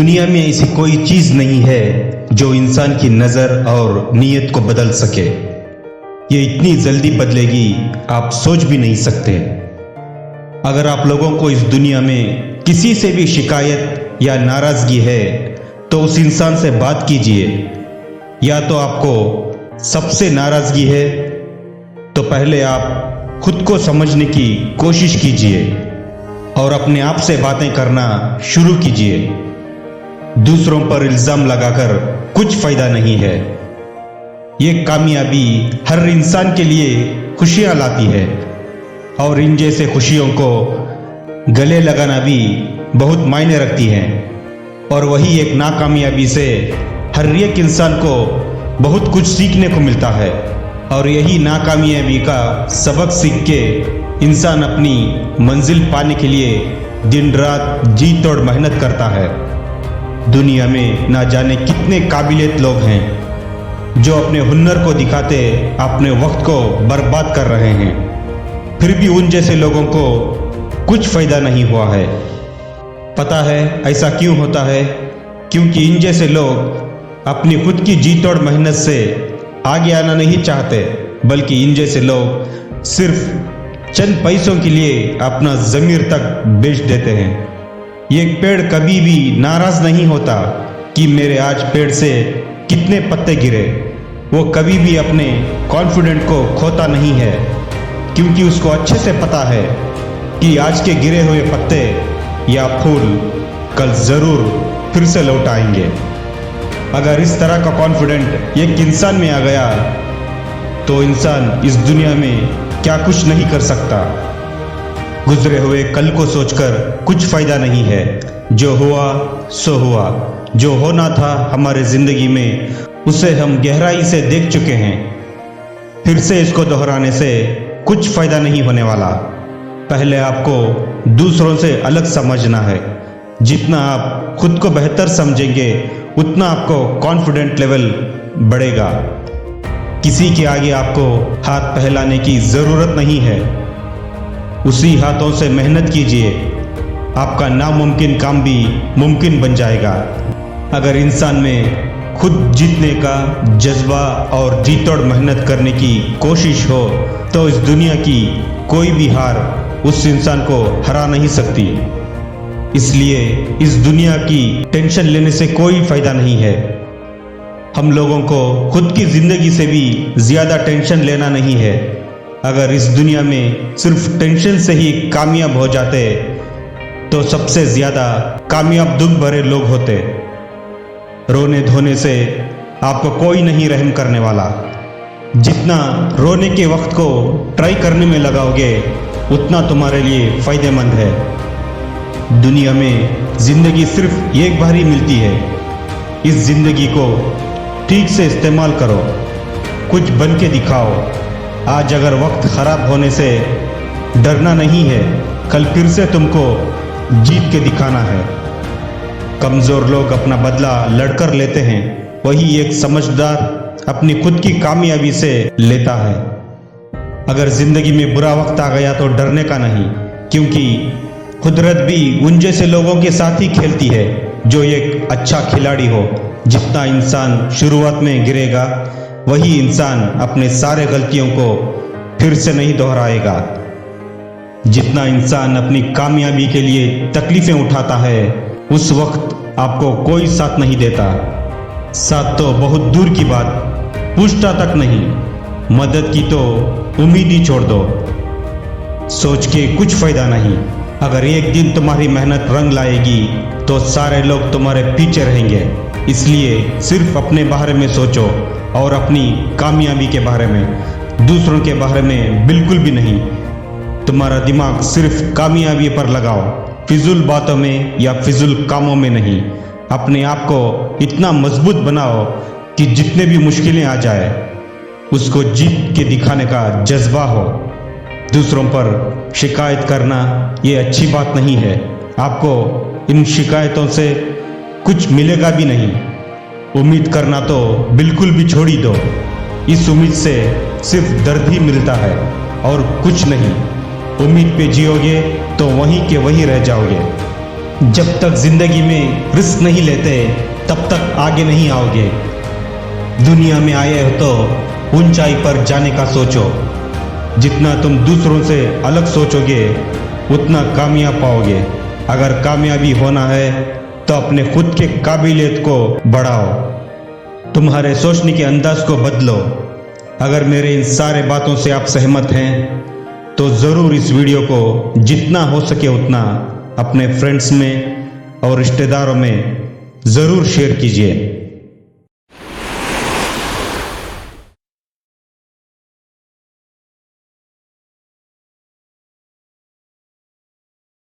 दुनिया में ऐसी कोई चीज नहीं है जो इंसान की नजर और नीयत को बदल सके। ये इतनी जल्दी बदलेगी आप सोच भी नहीं सकते। अगर आप लोगों को इस दुनिया में किसी से भी शिकायत या नाराजगी है तो उस इंसान से बात कीजिए। या तो आपको सबसे नाराजगी है तो पहले आप खुद को समझने की कोशिश कीजिए और अपने आप से बातें करना शुरू कीजिए। दूसरों पर इल्जाम लगाकर कुछ फायदा नहीं है। ये कामयाबी हर इंसान के लिए खुशियां लाती है और इन जैसे खुशियों को गले लगाना भी बहुत मायने रखती है। और वही एक नाकामयाबी से हर एक इंसान को बहुत कुछ सीखने को मिलता है और यही नाकामयाबी का सबक सीख के इंसान अपनी मंजिल पाने के लिए दिन रात जी तोड़ मेहनत करता है। दुनिया में ना जाने कितने काबिलियत लोग हैं जो अपने हुनर को दिखाते अपने वक्त को बर्बाद कर रहे हैं, फिर भी उन जैसे लोगों को कुछ फायदा नहीं हुआ है। पता है ऐसा क्यों होता है? क्योंकि इन जैसे लोग अपनी खुद की जी तोड़ मेहनत से आगे आना नहीं चाहते, बल्कि इन जैसे लोग सिर्फ चंद पैसों के लिए अपना ज़मीर तक बेच देते हैं। ये पेड़ कभी भी नाराज नहीं होता कि मेरे आज पेड़ से कितने पत्ते गिरे। वो कभी भी अपने कॉन्फिडेंट को खोता नहीं है, क्योंकि उसको अच्छे से पता है कि आज के गिरे हुए पत्ते या फूल कल ज़रूर फिर से लौट आएंगे। अगर इस तरह का कॉन्फिडेंट एक इंसान में आ गया तो इंसान इस दुनिया में क्या कुछ नहीं कर सकता। गुजरे हुए कल को सोचकर कुछ फायदा नहीं है। जो हुआ सो हुआ। जो होना था हमारे जिंदगी में उसे हम गहराई से देख चुके हैं। फिर से इसको दोहराने से कुछ फायदा नहीं होने वाला। पहले आपको दूसरों से अलग समझना है। जितना आप खुद को बेहतर समझेंगे उतना आपको कॉन्फिडेंट लेवल बढ़ेगा। किसी के आगे आपको हाथ फैलाने की ज़रूरत नहीं है। उसी हाथों से मेहनत कीजिए, आपका नामुमकिन काम भी मुमकिन बन जाएगा। अगर इंसान में खुद जीतने का जज्बा और जी तोड़ मेहनत करने की कोशिश हो तो इस दुनिया की कोई भी हार उस इंसान को हरा नहीं सकती। इसलिए इस दुनिया की टेंशन लेने से कोई फायदा नहीं है। हम लोगों को खुद की जिंदगी से भी ज्यादा टेंशन लेना नहीं है। अगर इस दुनिया में सिर्फ टेंशन से ही कामयाब हो जाते तो सबसे ज्यादा कामयाब दुख भरे लोग होते। रोने धोने से आपको कोई नहीं रहम करने वाला। जितना रोने के वक्त को ट्राई करने में लगाओगे उतना तुम्हारे लिए फायदेमंद है। दुनिया में जिंदगी सिर्फ एक बार ही मिलती है। इस जिंदगी को ठीक से इस्तेमाल करो, कुछ बन के दिखाओ। आज अगर वक्त खराब होने से डरना नहीं है, कल फिर से तुमको जीत के दिखाना है। कमजोर लोग अपना बदला लड़कर लेते हैं, वही एक समझदार अपनी खुद की कामयाबी से लेता है। अगर जिंदगी में बुरा वक्त आ गया तो डरने का नहीं, क्योंकि कुदरत भी उन जैसे लोगों के साथ ही खेलती है जो एक अच्छा खिलाड़ी हो। जितना इंसान शुरुआत में गिरेगा वही इंसान अपने सारे गलतियों को फिर से नहीं दोहराएगा। जितना इंसान अपनी कामयाबी के लिए तकलीफें उठाता है उस वक्त आपको कोई साथ नहीं देता। साथ तो बहुत दूर की बात, पूछता तक नहीं। मदद की तो उम्मीद ही छोड़ दो। सोच के कुछ फायदा नहीं। अगर एक दिन तुम्हारी मेहनत रंग लाएगी तो सारे लोग तुम्हारे पीछे रहेंगे। इसलिए सिर्फ अपने बारे में सोचो और अपनी कामयाबी के बारे में, दूसरों के बारे में बिल्कुल भी नहीं। तुम्हारा दिमाग सिर्फ कामयाबी पर लगाओ, फिजूल बातों में या फिजूल कामों में नहीं। अपने आप को इतना मजबूत बनाओ कि जितने भी मुश्किलें आ जाए उसको जीत के दिखाने का जज्बा हो। दूसरों पर शिकायत करना ये अच्छी बात नहीं है। आपको इन शिकायतों से कुछ मिलेगा भी नहीं। उम्मीद करना तो बिल्कुल भी छोड़ ही दो। इस उम्मीद से सिर्फ दर्द ही मिलता है और कुछ नहीं। उम्मीद पे जियोगे तो वहीं के वहीं रह जाओगे। जब तक जिंदगी में रिस्क नहीं लेते तब तक आगे नहीं आओगे। दुनिया में आए हो तो ऊंचाई पर जाने का सोचो। जितना तुम दूसरों से अलग सोचोगे उतना कामयाब पाओगे। अगर कामयाबी होना है तो अपने खुद के काबिलियत को बढ़ाओ, तुम्हारे सोचने के अंदाज को बदलो। अगर मेरे इन सारे बातों से आप सहमत हैं तो ज़रूर इस वीडियो को जितना हो सके उतना अपने फ्रेंड्स में और रिश्तेदारों में ज़रूर शेयर कीजिए।